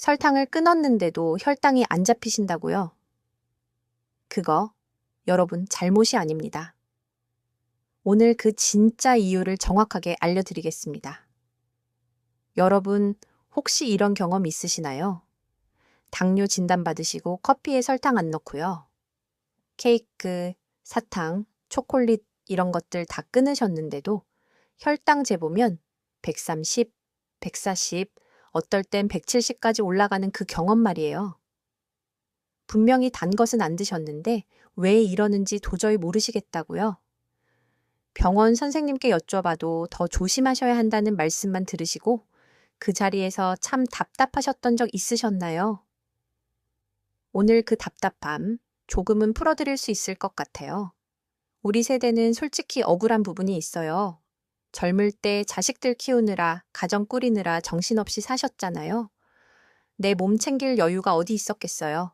설탕을 끊었는데도 혈당이 안 잡히신다고요? 그거 여러분 잘못이 아닙니다. 오늘 그 진짜 이유를 정확하게 알려드리겠습니다. 여러분 혹시 이런 경험 있으시나요? 당뇨 진단 받으시고 커피에 설탕 안 넣고요. 케이크, 사탕, 초콜릿 이런 것들 다 끊으셨는데도 혈당 재보면 130, 140, 어떨 땐 170까지 올라가는 그 경험 말이에요. 분명히 단 것은 안 드셨는데 왜 이러는지 도저히 모르시겠다고요? 병원 선생님께 여쭤봐도 더 조심하셔야 한다는 말씀만 들으시고 그 자리에서 참 답답하셨던 적 있으셨나요? 오늘 그 답답함 조금은 풀어드릴 수 있을 것 같아요. 우리 세대는 솔직히 억울한 부분이 있어요. 젊을 때 자식들 키우느라, 가정 꾸리느라 정신없이 사셨잖아요. 내 몸 챙길 여유가 어디 있었겠어요.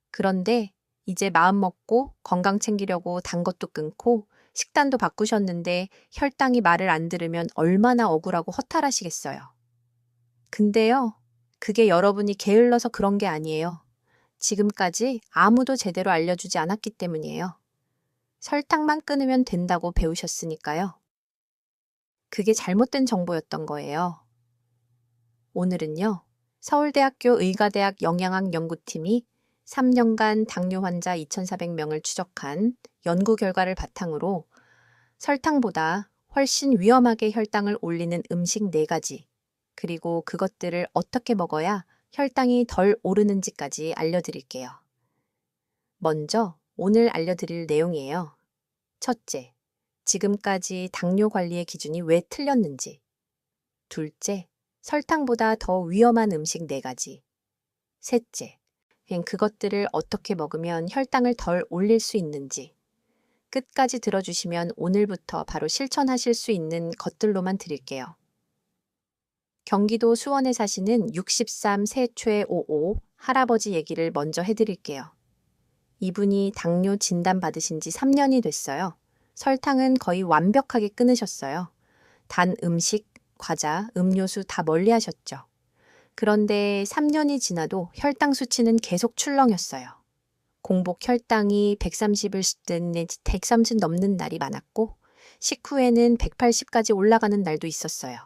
그런데 이제 마음 먹고 건강 챙기려고 단 것도 끊고 식단도 바꾸셨는데 혈당이 말을 안 들으면 얼마나 억울하고 허탈하시겠어요. 근데요, 그게 여러분이 게을러서 그런 게 아니에요. 지금까지 아무도 제대로 알려주지 않았기 때문이에요. 설탕만 끊으면 된다고 배우셨으니까요. 그게 잘못된 정보였던 거예요. 오늘은요, 서울대학교 의과대학 영양학 연구팀이 3년간 당뇨 환자 2,400명을 추적한 연구 결과를 바탕으로 설탕보다 훨씬 위험하게 혈당을 올리는 음식 4가지, 그리고 그것들을 어떻게 먹어야 혈당이 덜 오르는지까지 알려드릴게요. 먼저 오늘 알려드릴 내용이에요. 첫째, 지금까지 당뇨 관리의 기준이 왜 틀렸는지. 둘째, 설탕보다 더 위험한 음식 4가지. 셋째, 그것들을 어떻게 먹으면 혈당을 덜 올릴 수 있는지. 끝까지 들어주시면 오늘부터 바로 실천하실 수 있는 것들로만 드릴게요. 경기도 수원에 사시는 63 세최55 할아버지 얘기를 먼저 해드릴게요. 이분이 당뇨 진단 받으신 지 3년이 됐어요. 설탕은 거의 완벽하게 끊으셨어요. 단 음식, 과자, 음료수 다 멀리 하셨죠. 그런데 3년이 지나도 혈당 수치는 계속 출렁였어요. 공복 혈당이 130을 든 130 넘는 날이 많았고 식후에는 180까지 올라가는 날도 있었어요.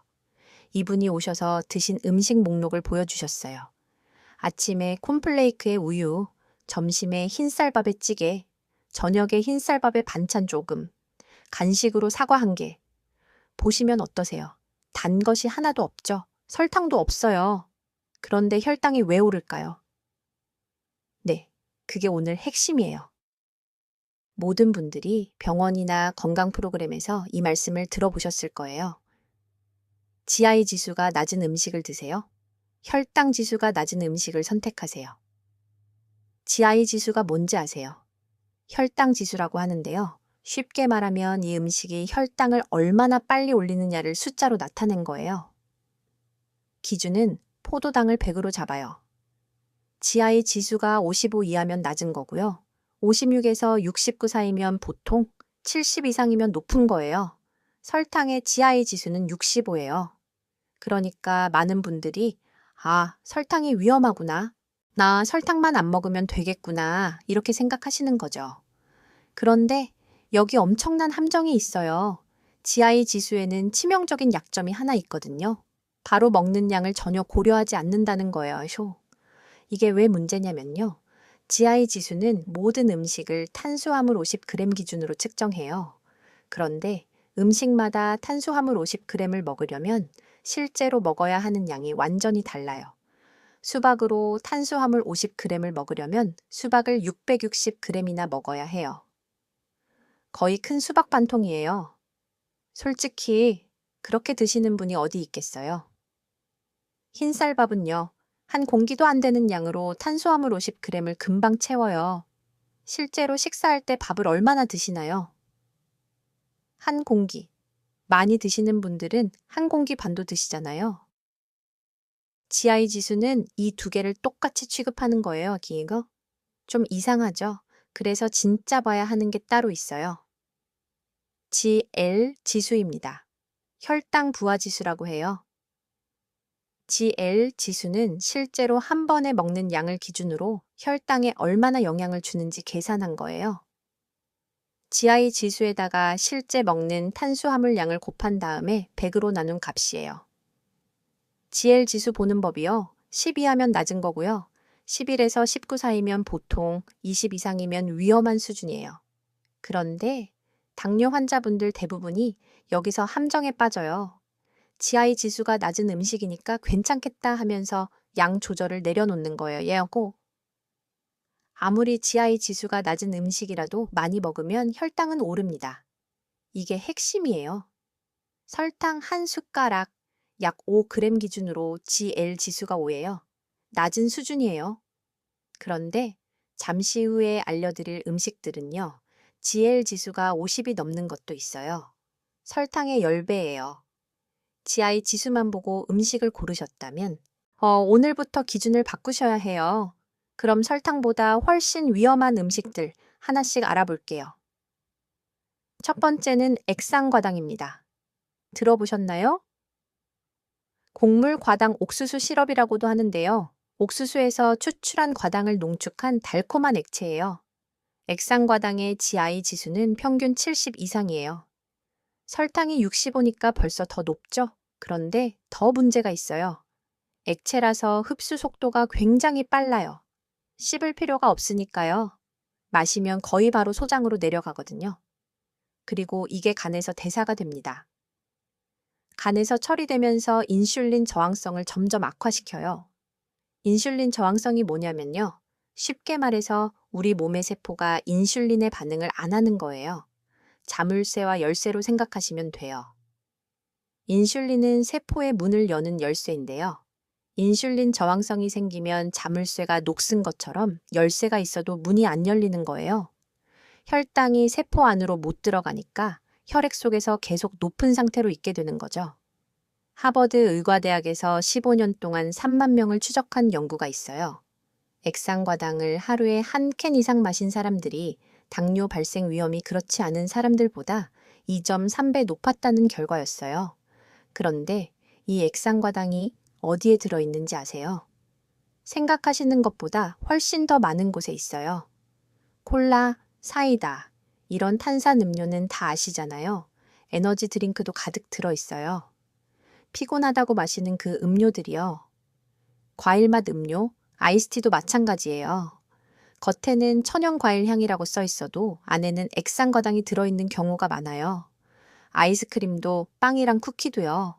이분이 오셔서 드신 음식 목록을 보여주셨어요. 아침에 콘플레이크에 우유, 점심에 흰쌀밥에 찌개, 저녁에 흰쌀밥에 반찬 조금, 간식으로 사과 1개. 보시면 어떠세요? 단 것이 하나도 없죠? 설탕도 없어요. 그런데 혈당이 왜 오를까요? 네, 그게 오늘 핵심이에요. 모든 분들이 병원이나 건강 프로그램에서 이 말씀을 들어보셨을 거예요. GI 지수가 낮은 음식을 드세요. 혈당 지수가 낮은 음식을 선택하세요. GI 지수가 뭔지 아세요? 혈당 지수라고 하는데요. 쉽게 말하면 이 음식이 혈당을 얼마나 빨리 올리느냐를 숫자로 나타낸 거예요. 기준은 포도당을 100으로 잡아요. GI 지수가 55 이하면 낮은 거고요. 56에서 69 사이면 보통, 70 이상이면 높은 거예요. 설탕의 GI 지수는 65예요. 그러니까 많은 분들이 설탕이 위험하구나. 나 설탕만 안 먹으면 되겠구나. 이렇게 생각하시는 거죠. 그런데 여기 엄청난 함정이 있어요. GI 지수에는 치명적인 약점이 하나 있거든요. 바로 먹는 양을 전혀 고려하지 않는다는 거예요. 이게 왜 문제냐면요. GI 지수는 모든 음식을 탄수화물 50g 기준으로 측정해요. 그런데 음식마다 탄수화물 50g을 먹으려면 실제로 먹어야 하는 양이 완전히 달라요. 수박으로 탄수화물 50g을 먹으려면 수박을 660g이나 먹어야 해요. 거의 큰 수박 반통이에요. 솔직히 그렇게 드시는 분이 어디 있겠어요? 흰쌀밥은요. 한 공기도 안 되는 양으로 탄수화물 50g을 금방 채워요. 실제로 식사할 때 밥을 얼마나 드시나요? 한 공기. 많이 드시는 분들은 한 공기 반도 드시잖아요. GI 지수는 이 2개를 똑같이 취급하는 거예요, 기이거? 좀 이상하죠? 그래서 진짜 봐야 하는 게 따로 있어요. GL 지수입니다. 혈당 부하 지수라고 해요. GL 지수는 실제로 한 번에 먹는 양을 기준으로 혈당에 얼마나 영향을 주는지 계산한 거예요. GI 지수에다가 실제 먹는 탄수화물 양을 곱한 다음에 100으로 나눈 값이에요. GL 지수 보는 법이요. 10 이하면 낮은 거고요. 11에서 19 사이면 보통, 20 이상이면 위험한 수준이에요. 그런데 당뇨 환자분들 대부분이 여기서 함정에 빠져요. GI 지수가 낮은 음식이니까 괜찮겠다 하면서 양 조절을 내려놓는 거예요. 예하고 아무리 GI 지수가 낮은 음식이라도 많이 먹으면 혈당은 오릅니다. 이게 핵심이에요. 설탕 한 숟가락, 약 5g 기준으로 GL 지수가 5예요. 낮은 수준이에요. 그런데 잠시 후에 알려드릴 음식들은요. GL 지수가 50이 넘는 것도 있어요. 설탕의 10배예요. GI 지수만 보고 음식을 고르셨다면 오늘부터 기준을 바꾸셔야 해요. 그럼 설탕보다 훨씬 위험한 음식들 하나씩 알아볼게요. 첫 번째는 액상과당입니다. 들어보셨나요? 곡물 과당 옥수수 시럽이라고도 하는데요. 옥수수에서 추출한 과당을 농축한 달콤한 액체예요. 액상과당의 GI 지수는 평균 70 이상이에요. 설탕이 65니까 벌써 더 높죠? 그런데 더 문제가 있어요. 액체라서 흡수 속도가 굉장히 빨라요. 씹을 필요가 없으니까요. 마시면 거의 바로 소장으로 내려가거든요. 그리고 이게 간에서 대사가 됩니다. 간에서 처리되면서 인슐린 저항성을 점점 악화시켜요. 인슐린 저항성이 뭐냐면요. 쉽게 말해서 우리 몸의 세포가 인슐린의 반응을 안 하는 거예요. 자물쇠와 열쇠로 생각하시면 돼요. 인슐린은 세포의 문을 여는 열쇠인데요. 인슐린 저항성이 생기면 자물쇠가 녹슨 것처럼 열쇠가 있어도 문이 안 열리는 거예요. 혈당이 세포 안으로 못 들어가니까 혈액 속에서 계속 높은 상태로 있게 되는 거죠. 하버드 의과대학에서 15년 동안 3만 명을 추적한 연구가 있어요. 액상과당을 하루에 한 캔 이상 마신 사람들이 당뇨 발생 위험이 그렇지 않은 사람들보다 2.3배 높았다는 결과였어요. 그런데 이 액상과당이 어디에 들어있는지 아세요? 생각하시는 것보다 훨씬 더 많은 곳에 있어요. 콜라, 사이다, 이런 탄산음료는 다 아시잖아요. 에너지 드링크도 가득 들어있어요. 피곤하다고 마시는 그 음료들이요. 과일맛 음료, 아이스티도 마찬가지예요. 겉에는 천연과일 향이라고 써 있어도 안에는 액상과당이 들어있는 경우가 많아요. 아이스크림도 빵이랑 쿠키도요.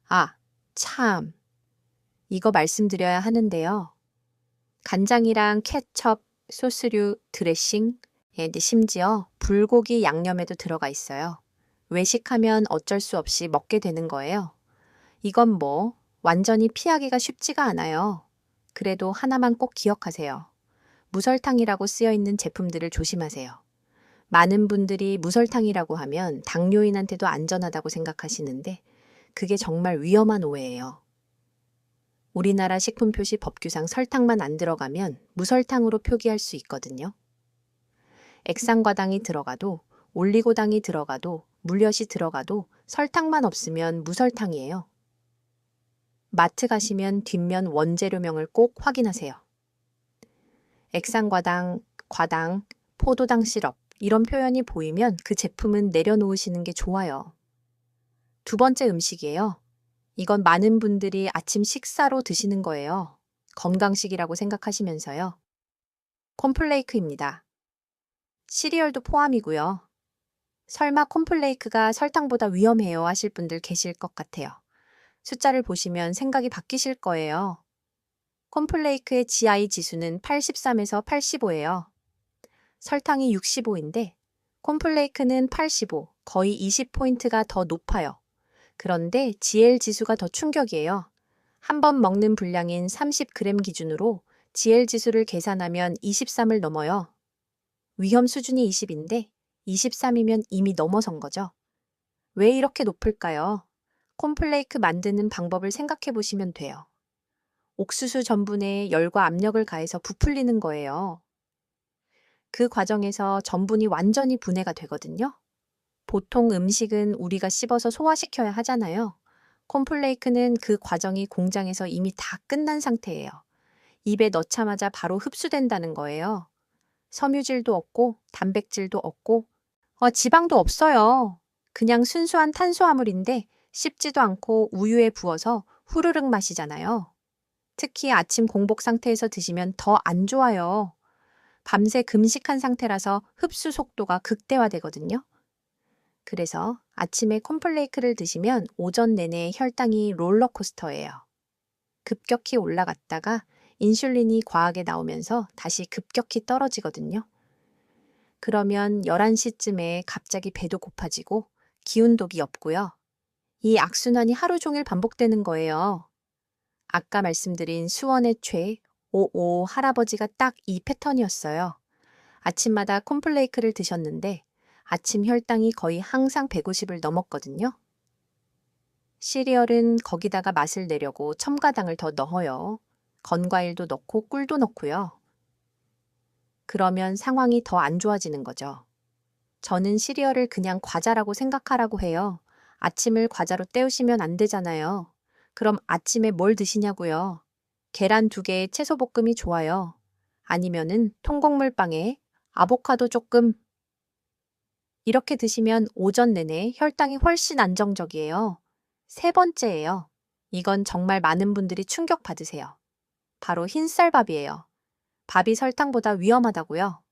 아, 참. 이거 말씀드려야 하는데요. 간장이랑 케첩, 소스류, 드레싱, 심지어 불고기 양념에도 들어가 있어요. 외식하면 어쩔 수 없이 먹게 되는 거예요. 이건 완전히 피하기가 쉽지가 않아요. 그래도 하나만 꼭 기억하세요. 무설탕이라고 쓰여 있는 제품들을 조심하세요. 많은 분들이 무설탕이라고 하면 당뇨인한테도 안전하다고 생각하시는데 그게 정말 위험한 오해예요. 우리나라 식품표시 법규상 설탕만 안 들어가면 무설탕으로 표기할 수 있거든요. 액상과당이 들어가도 올리고당이 들어가도 물엿이 들어가도 설탕만 없으면 무설탕이에요. 마트 가시면 뒷면 원재료명을 꼭 확인하세요. 액상과당, 과당, 포도당 시럽 이런 표현이 보이면 그 제품은 내려놓으시는 게 좋아요. 두 번째 음식이에요. 이건 많은 분들이 아침 식사로 드시는 거예요. 건강식이라고 생각하시면서요. 콘플레이크입니다. 시리얼도 포함이고요. 설마 콘플레이크가 설탕보다 위험해요 하실 분들 계실 것 같아요. 숫자를 보시면 생각이 바뀌실 거예요. 콘플레이크의 GI 지수는 83에서 85예요. 설탕이 65인데 콘플레이크는 85, 거의 20포인트가 더 높아요. 그런데 GL 지수가 더 충격이에요. 한 번 먹는 분량인 30g 기준으로 GL 지수를 계산하면 23을 넘어요. 위험 수준이 20인데 23이면 이미 넘어선 거죠. 왜 이렇게 높을까요? 콘플레이크 만드는 방법을 생각해 보시면 돼요. 옥수수 전분에 열과 압력을 가해서 부풀리는 거예요. 그 과정에서 전분이 완전히 분해가 되거든요. 보통 음식은 우리가 씹어서 소화시켜야 하잖아요. 콘플레이크는 그 과정이 공장에서 이미 다 끝난 상태예요. 입에 넣자마자 바로 흡수된다는 거예요. 섬유질도 없고 단백질도 없고 지방도 없어요. 그냥 순수한 탄수화물인데 씹지도 않고 우유에 부어서 후루룩 마시잖아요. 특히 아침 공복 상태에서 드시면 더 안 좋아요. 밤새 금식한 상태라서 흡수 속도가 극대화되거든요. 그래서 아침에 콘플레이크를 드시면 오전 내내 혈당이 롤러코스터예요. 급격히 올라갔다가 인슐린이 과하게 나오면서 다시 급격히 떨어지거든요. 그러면 11시쯤에 갑자기 배도 고파지고 기운독이 없고요. 이 악순환이 하루 종일 반복되는 거예요. 아까 말씀드린 수원의 최, 55 할아버지가 딱 이 패턴이었어요. 아침마다 콘플레이크를 드셨는데 아침 혈당이 거의 항상 150을 넘었거든요. 시리얼은 거기다가 맛을 내려고 첨가당을 더 넣어요. 건과일도 넣고 꿀도 넣고요. 그러면 상황이 더 안 좋아지는 거죠. 저는 시리얼을 그냥 과자라고 생각하라고 해요. 아침을 과자로 때우시면 안 되잖아요. 그럼 아침에 뭘 드시냐고요. 계란 2개에 채소볶음이 좋아요. 아니면은 통곡물빵에 아보카도 조금. 이렇게 드시면 오전 내내 혈당이 훨씬 안정적이에요. 세 번째예요. 이건 정말 많은 분들이 충격받으세요. 바로 흰쌀밥이에요. 밥이 설탕보다 위험하다고요?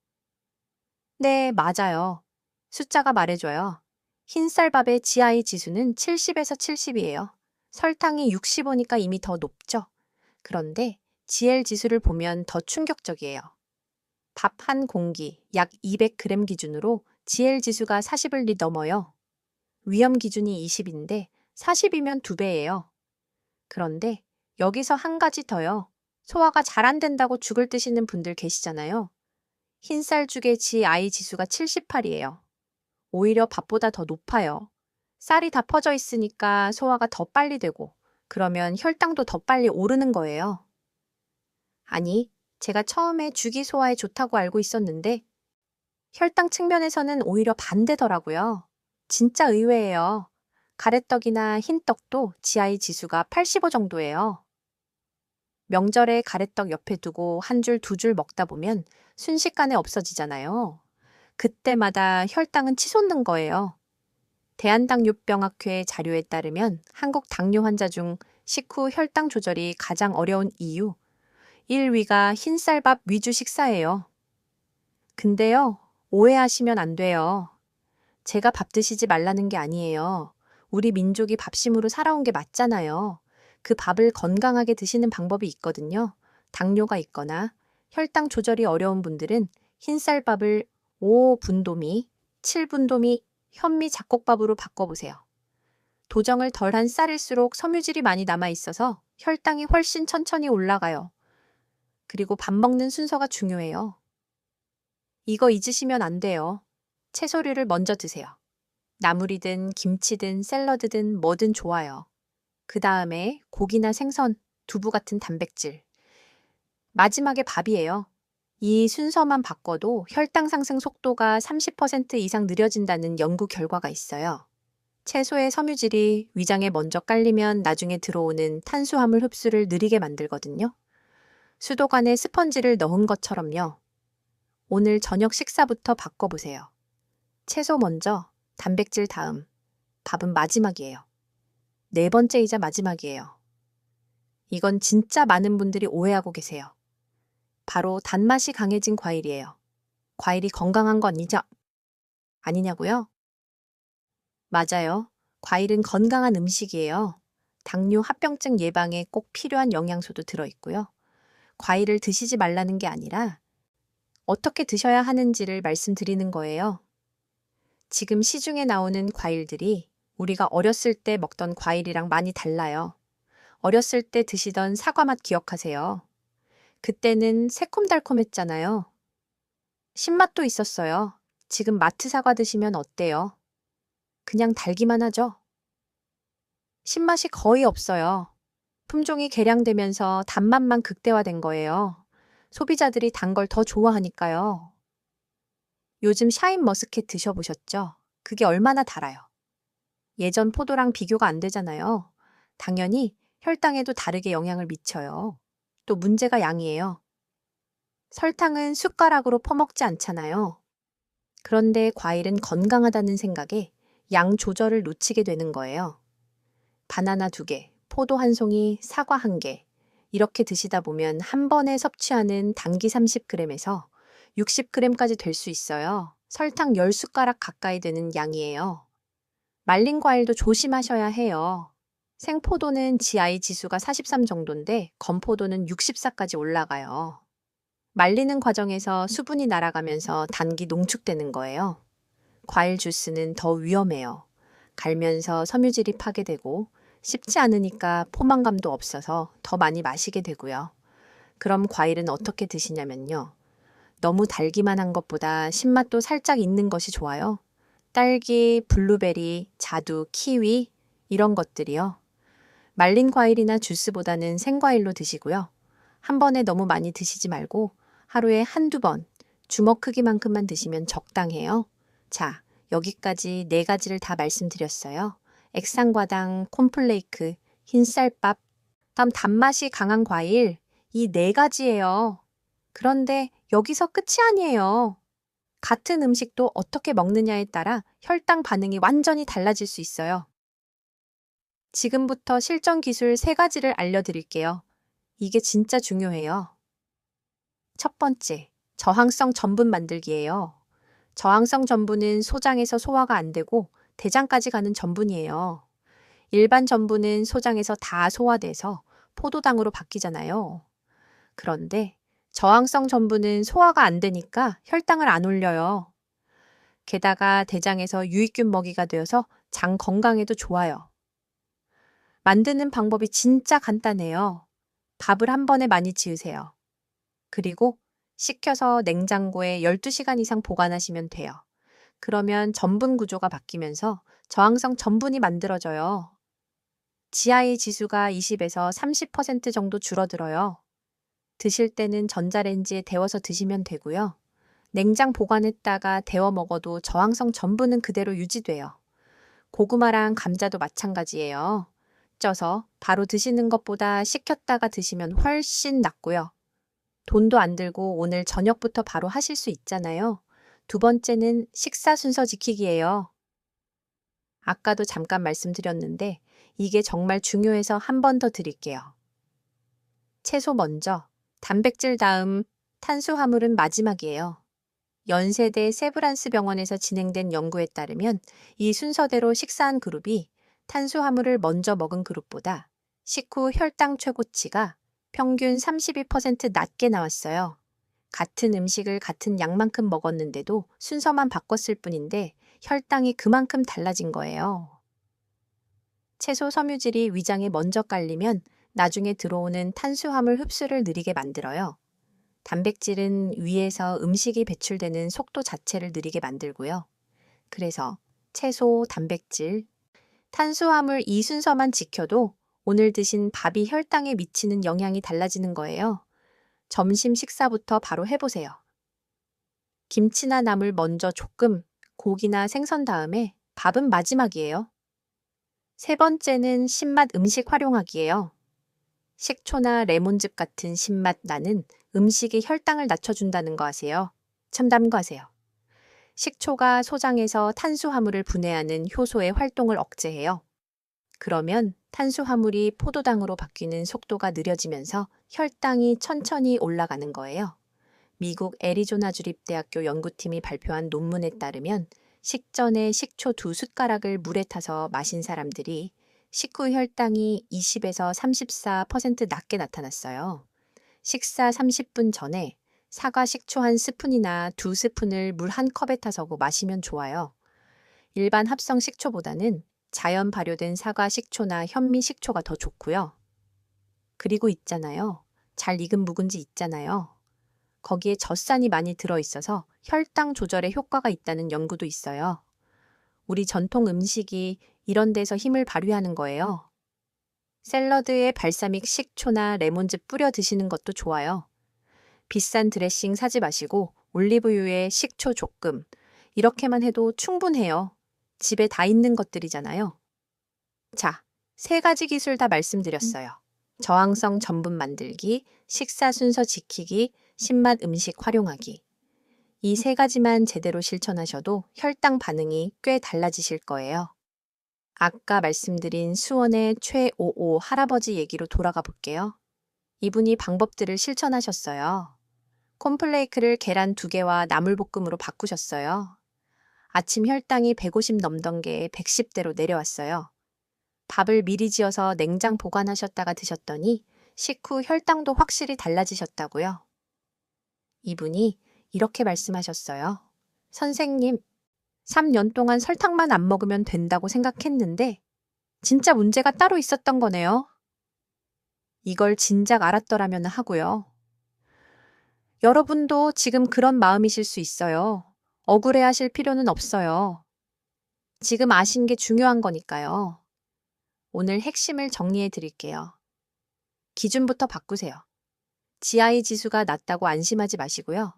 네, 맞아요. 숫자가 말해줘요. 흰쌀밥의 GI 지수는 70에서 70이에요. 설탕이 65니까 이미 더 높죠. 그런데 GL 지수를 보면 더 충격적이에요. 밥 한 공기 약 200g 기준으로 GL 지수가 40을 넘어요. 위험 기준이 20인데 40이면 2배예요. 그런데 여기서 한 가지 더요. 소화가 잘 안 된다고 죽을 드시는 분들 계시잖아요. 흰쌀죽의 GI 지수가 78이에요. 오히려 밥보다 더 높아요. 쌀이 다 퍼져 있으니까 소화가 더 빨리 되고 그러면 혈당도 더 빨리 오르는 거예요. 아니, 제가 처음에 죽이 소화에 좋다고 알고 있었는데 혈당 측면에서는 오히려 반대더라고요. 진짜 의외예요. 가래떡이나 흰떡도 GI 지수가 85 정도예요. 명절에 가래떡 옆에 두고 한 줄, 2줄 먹다 보면 순식간에 없어지잖아요. 그때마다 혈당은 치솟는 거예요. 대한당뇨병학회 자료에 따르면 한국 당뇨 환자 중 식후 혈당 조절이 가장 어려운 이유 1위가 흰쌀밥 위주 식사예요. 근데요, 오해하시면 안 돼요. 제가 밥 드시지 말라는 게 아니에요. 우리 민족이 밥심으로 살아온 게 맞잖아요. 그 밥을 건강하게 드시는 방법이 있거든요. 당뇨가 있거나 혈당 조절이 어려운 분들은 흰쌀밥을 5분도미, 7분도미, 현미 잡곡밥으로 바꿔보세요. 도정을 덜한 쌀일수록 섬유질이 많이 남아있어서 혈당이 훨씬 천천히 올라가요. 그리고 밥 먹는 순서가 중요해요. 이거 잊으시면 안 돼요. 채소류를 먼저 드세요. 나물이든 김치든 샐러드든 뭐든 좋아요. 그 다음에 고기나 생선, 두부 같은 단백질. 마지막에 밥이에요. 이 순서만 바꿔도 혈당 상승 속도가 30% 이상 느려진다는 연구 결과가 있어요. 채소의 섬유질이 위장에 먼저 깔리면 나중에 들어오는 탄수화물 흡수를 느리게 만들거든요. 수도관에 스펀지를 넣은 것처럼요. 오늘 저녁 식사부터 바꿔보세요. 채소 먼저, 단백질 다음, 밥은 마지막이에요. 네 번째이자 마지막이에요. 이건 진짜 많은 분들이 오해하고 계세요. 바로 단맛이 강해진 과일이에요. 과일이 건강한 거 아니냐고요? 맞아요. 과일은 건강한 음식이에요. 당뇨, 합병증 예방에 꼭 필요한 영양소도 들어있고요. 과일을 드시지 말라는 게 아니라 어떻게 드셔야 하는지를 말씀드리는 거예요. 지금 시중에 나오는 과일들이 우리가 어렸을 때 먹던 과일이랑 많이 달라요. 어렸을 때 드시던 사과 맛 기억하세요? 그때는 새콤달콤했잖아요. 신맛도 있었어요. 지금 마트 사과 드시면 어때요? 그냥 달기만 하죠? 신맛이 거의 없어요. 품종이 개량되면서 단맛만 극대화된 거예요. 소비자들이 단 걸 더 좋아하니까요. 요즘 샤인머스켓 드셔보셨죠? 그게 얼마나 달아요. 예전 포도랑 비교가 안 되잖아요. 당연히 혈당에도 다르게 영향을 미쳐요. 또 문제가 양이에요. 설탕은 숟가락으로 퍼먹지 않잖아요. 그런데 과일은 건강하다는 생각에 양 조절을 놓치게 되는 거예요. 바나나 2개, 포도 1송이, 사과 1개. 이렇게 드시다 보면 한 번에 섭취하는 단기 30g에서 60g까지 될 수 있어요. 설탕 10숟가락 가까이 되는 양이에요. 말린 과일도 조심하셔야 해요. 생포도는 GI 지수가 43 정도인데 건포도는 64까지 올라가요. 말리는 과정에서 수분이 날아가면서 단기 농축되는 거예요. 과일 주스는 더 위험해요. 갈면서 섬유질이 파괴되고 씹지 않으니까 포만감도 없어서 더 많이 마시게 되고요. 그럼 과일은 어떻게 드시냐면요. 너무 달기만 한 것보다 신맛도 살짝 있는 것이 좋아요. 딸기, 블루베리, 자두, 키위 이런 것들이요. 말린 과일이나 주스보다는 생과일로 드시고요. 한 번에 너무 많이 드시지 말고 하루에 한두 번, 주먹 크기만큼만 드시면 적당해요. 자, 여기까지 4가지를 다 말씀드렸어요. 액상과당, 콘플레이크, 흰쌀밥, 다음 단맛이 강한 과일, 이 4가지예요. 그런데 여기서 끝이 아니에요. 같은 음식도 어떻게 먹느냐에 따라 혈당 반응이 완전히 달라질 수 있어요. 지금부터 실전 기술 3가지를 알려드릴게요. 이게 진짜 중요해요. 첫 번째, 저항성 전분 만들기예요. 저항성 전분은 소장에서 소화가 안 되고 대장까지 가는 전분이에요. 일반 전분은 소장에서 다 소화돼서 포도당으로 바뀌잖아요. 그런데 저항성 전분은 소화가 안 되니까 혈당을 안 올려요. 게다가 대장에서 유익균 먹이가 되어서 장 건강에도 좋아요. 만드는 방법이 진짜 간단해요. 밥을 한 번에 많이 지으세요. 그리고 식혀서 냉장고에 12시간 이상 보관하시면 돼요. 그러면 전분 구조가 바뀌면서 저항성 전분이 만들어져요. GI 지수가 20에서 30% 정도 줄어들어요. 드실 때는 전자레인지에 데워서 드시면 되고요. 냉장 보관했다가 데워 먹어도 저항성 전분은 그대로 유지돼요. 고구마랑 감자도 마찬가지예요. 쪄서 바로 드시는 것보다 식혔다가 드시면 훨씬 낫고요. 돈도 안 들고 오늘 저녁부터 바로 하실 수 있잖아요. 2번째는 식사 순서 지키기예요. 아까도 잠깐 말씀드렸는데 이게 정말 중요해서 한 번 더 드릴게요. 채소 먼저, 단백질 다음, 탄수화물은 마지막이에요. 연세대 세브란스 병원에서 진행된 연구에 따르면 이 순서대로 식사한 그룹이 탄수화물을 먼저 먹은 그룹보다 식후 혈당 최고치가 평균 32% 낮게 나왔어요. 같은 음식을 같은 양만큼 먹었는데도 순서만 바꿨을 뿐인데 혈당이 그만큼 달라진 거예요. 채소 섬유질이 위장에 먼저 깔리면 나중에 들어오는 탄수화물 흡수를 느리게 만들어요. 단백질은 위에서 음식이 배출되는 속도 자체를 느리게 만들고요. 그래서 채소, 단백질, 탄수화물 이 순서만 지켜도 오늘 드신 밥이 혈당에 미치는 영향이 달라지는 거예요. 점심 식사부터 바로 해보세요. 김치나 나물 먼저 조금, 고기나 생선 다음에 밥은 마지막이에요. 3번째는 신맛 음식 활용하기예요. 식초나 레몬즙 같은 신맛 나는 음식이 혈당을 낮춰준다는 거 아세요? 참담하세요. 식초가 소장에서 탄수화물을 분해하는 효소의 활동을 억제해요. 그러면 탄수화물이 포도당으로 바뀌는 속도가 느려지면서 혈당이 천천히 올라가는 거예요. 미국 애리조나 주립대학교 연구팀이 발표한 논문에 따르면 식전에 식초 2숟가락을 물에 타서 마신 사람들이 식후 혈당이 20에서 34% 낮게 나타났어요. 식사 30분 전에 사과 식초 1스푼이나 2스푼을 물 1컵에 타서 마시면 좋아요. 일반 합성 식초보다는 자연 발효된 사과 식초나 현미 식초가 더 좋고요. 그리고 있잖아요. 잘 익은 묵은지 있잖아요. 거기에 젖산이 많이 들어있어서 혈당 조절에 효과가 있다는 연구도 있어요. 우리 전통 음식이 이런 데서 힘을 발휘하는 거예요. 샐러드에 발사믹 식초나 레몬즙 뿌려 드시는 것도 좋아요. 비싼 드레싱 사지 마시고 올리브유에 식초 조금, 이렇게만 해도 충분해요. 집에 다 있는 것들이잖아요. 자, 3가지 기술 다 말씀드렸어요. 저항성 전분 만들기, 식사 순서 지키기, 신맛 음식 활용하기. 이 3가지만 제대로 실천하셔도 혈당 반응이 꽤 달라지실 거예요. 아까 말씀드린 수원의 최오오 할아버지 얘기로 돌아가 볼게요. 이분이 방법들을 실천하셨어요. 콘플레이크를 계란 2개와 나물볶음으로 바꾸셨어요. 아침 혈당이 150 넘던 게 110대로 내려왔어요. 밥을 미리 지어서 냉장 보관하셨다가 드셨더니 식후 혈당도 확실히 달라지셨다고요. 이분이 이렇게 말씀하셨어요. 선생님, 3년 동안 설탕만 안 먹으면 된다고 생각했는데 진짜 문제가 따로 있었던 거네요. 이걸 진작 알았더라면 하고요. 여러분도 지금 그런 마음이실 수 있어요. 억울해 하실 필요는 없어요. 지금 아신 게 중요한 거니까요. 오늘 핵심을 정리해 드릴게요. 기준부터 바꾸세요. GI 지수가 낮다고 안심하지 마시고요.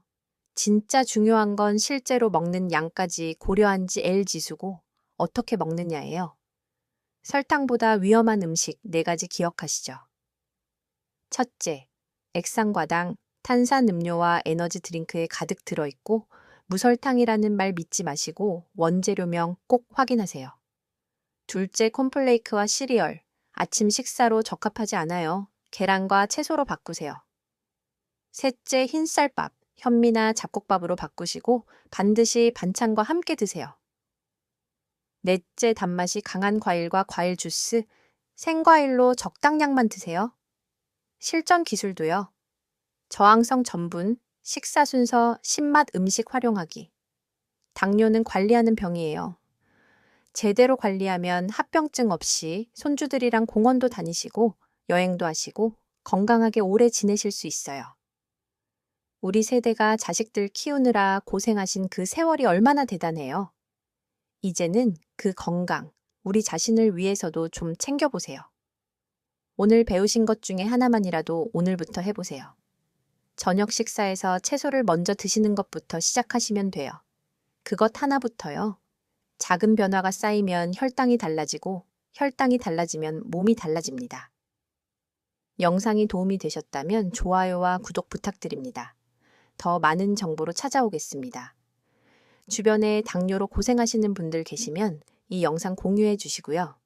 진짜 중요한 건 실제로 먹는 양까지 고려한 L 지수고 어떻게 먹느냐예요. 설탕보다 위험한 음식 4가지 기억하시죠. 첫째, 액상과당, 탄산음료와 에너지 드링크에 가득 들어있고 무설탕이라는 말 믿지 마시고 원재료명 꼭 확인하세요. 둘째, 콘플레이크와 시리얼, 아침 식사로 적합하지 않아요. 계란과 채소로 바꾸세요. 셋째, 흰쌀밥, 현미나 잡곡밥으로 바꾸시고 반드시 반찬과 함께 드세요. 넷째, 단맛이 강한 과일과 과일 주스, 생과일로 적당량만 드세요. 실전 기술도요. 저항성 전분, 식사 순서, 신맛 음식 활용하기. 당뇨는 관리하는 병이에요. 제대로 관리하면 합병증 없이 손주들이랑 공원도 다니시고 여행도 하시고 건강하게 오래 지내실 수 있어요. 우리 세대가 자식들 키우느라 고생하신 그 세월이 얼마나 대단해요. 이제는 그 건강, 우리 자신을 위해서도 좀 챙겨보세요. 오늘 배우신 것 중에 하나만이라도 오늘부터 해보세요. 저녁 식사에서 채소를 먼저 드시는 것부터 시작하시면 돼요. 그것 하나부터요. 작은 변화가 쌓이면 혈당이 달라지고 혈당이 달라지면 몸이 달라집니다. 영상이 도움이 되셨다면 좋아요와 구독 부탁드립니다. 더 많은 정보로 찾아오겠습니다. 주변에 당뇨로 고생하시는 분들 계시면 이 영상 공유해 주시고요.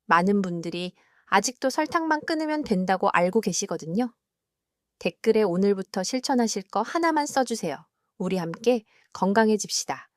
많은 분들이 아직도 설탕만 끊으면 된다고 알고 계시거든요. 댓글에 오늘부터 실천하실 거 하나만 써주세요. 우리 함께 건강해집시다.